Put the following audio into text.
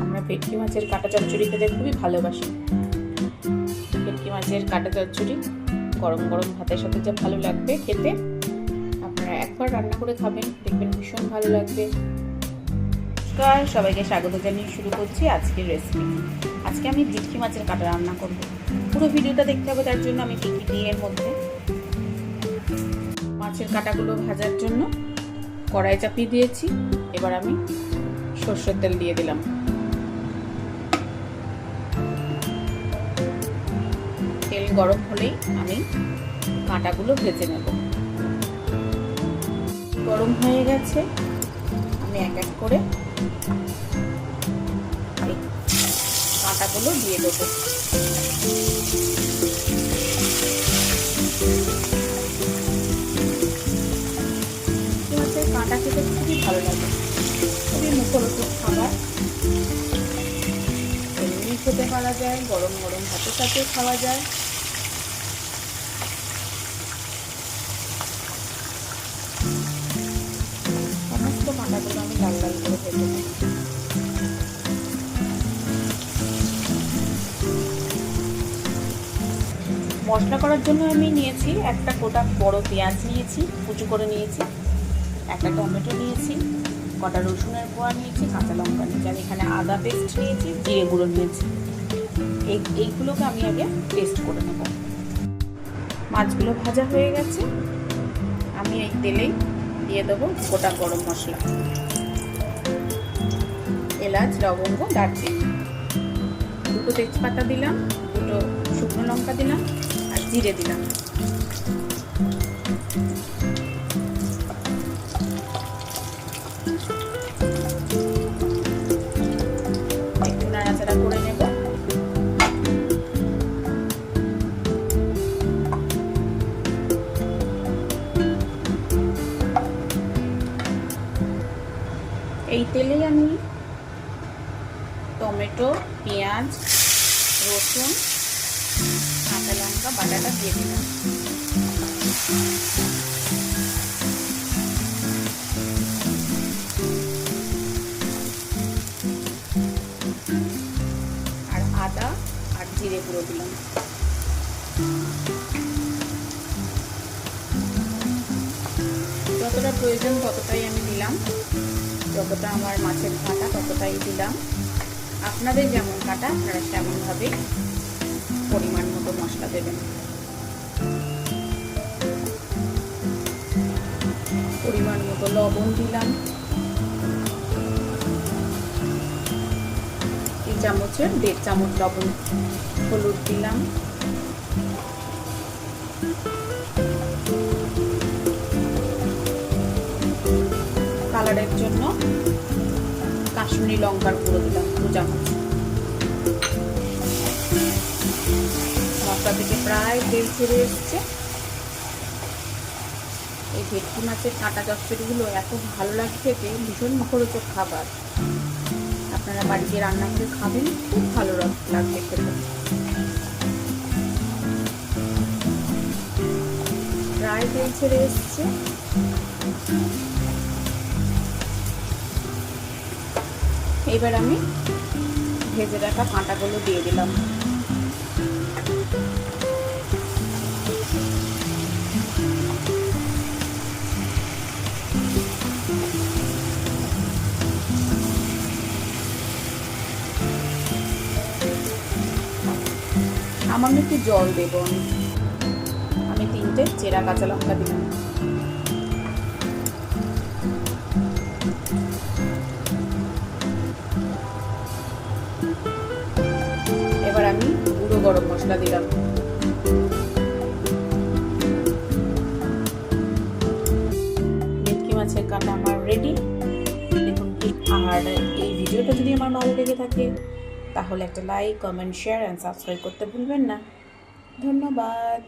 আমরা ভেটকি মাছের কাঁটা চচ্চড়ি খেতে খুবই ভালোবাসি। ভেটকি মাছের কাঁটা চচ্চড়ি গরম গরম ভাতের সাথে যা ভালো লাগবে খেতে। আপনারা একবার রান্না করে খাবেন, দেখবেন ভীষণ ভালো লাগবে। নমস্কার, সবাইকে স্বাগত জানিয়ে শুরু করছি আজকের রেসিপি। আজকে আমি ভেটকি মাছের কাঁটা রান্না করব। পুরো ভিডিওটা দেখতে হবে, তার জন্য আমি কি দিই এর মধ্যে। মাছের কাঁটাগুলো ভাজার জন্য কড়াই চাপিয়ে দিয়েছি। এবার আমি সরষের তেল দিয়ে দিলাম। তেল গরম হলেই আমি কাঁটাগুলো ভেজে নেব। গরম হয়ে গেছে, আমি এক এক করে কাঁটাগুলো দিয়ে দেবো। মাছের কাঁটা খেতে খুবই ভালো লাগে, খুবই মুখরোচক খাবার। এমনি খেতে পারা যায়, গরম গরম ভাতের সাথে খাওয়া যায়। সমস্ত কাঁটাগুলো আমি লাল লাল করে ভেজে নেব। মশলা করার জন্য আমি নিয়েছি একটা গোটা বড় পেঁয়াজ নিয়েছি, কুচি করে নিয়েছি, একটা টমেটো নিয়েছি, কটা রসুনের কোয়া নিয়েছি, কাঁচা লঙ্কা নিয়েছি, আর এখানে আদা পেস্ট নিয়েছি, জিরে গুঁড়ো নিয়েছি। এইগুলোকে আমি আগে পেস্ট করে নেব। মাছগুলো ভাজা হয়ে গেছে, আমি এই তেলেই দিয়ে দেবো গোটা গরম মশলা, এলাচ, লবঙ্গ, দারচিনি, দুটো তেজপাতা দিলাম, দুটো শুকনো লঙ্কা দিলাম, আর জিরে দিলাম। একটু নাড়াচাড়া করে নেব। এই তেলেই আমি টমেটো, পেঁয়াজ, রসুন, কাঁচা লঙ্কা বাটাটা দিয়ে দিলাম। আর আদা আর জিরে গুঁড়ো দিলাম। যতটা প্রয়োজন ততটাই আমি দিলাম, যতটা আমার মাছের কাঁটা ততটাই দিলাম। আপনাদের যেমন কাঁটা আপনারা তেমনভাবে পরিমাণ মতো মশলা দেবেন। পরিমাণ মতো লবণ দিলাম, এই চামচের 1.5 চামচ লবণ। হলুদ দিলাম, কালারের জন্য কাশ্মীরি লঙ্কার গুঁড়ো দিলাম 2 চামচ। মশলা থেকে প্রায় তেল ছেড়ে এসছে। এই ভেটকি মাছের কাঁটা চচ্চড়িগুলো এত ভালো লাগে খেতে, ভীষণ মুখরোচক খাবার। আপনারা বাড়িতে রান্না করে খাবেন, খুব ভালো লাগবে খেতে। প্রায় তেল ছেড়ে এসছে। এবার আমি ভেজে রাখা কাঁটাগুলো দিয়ে দিলাম। সামান্য একটু জল দেবো। আমি 3টে চেরা কাঁচা লঙ্কা দিলাম। এবার আমি গুঁড়ো গরম মশলা দিলাম। ভেটকি মাছের কাঁটা আমার রেডি। দেখুন, আর এই ভিডিওটা যদি আমার ভালো লেগে থাকে তাহলে একটা like, comment, share and subscribe করতে ভুলবেন না। ধন্যবাদ।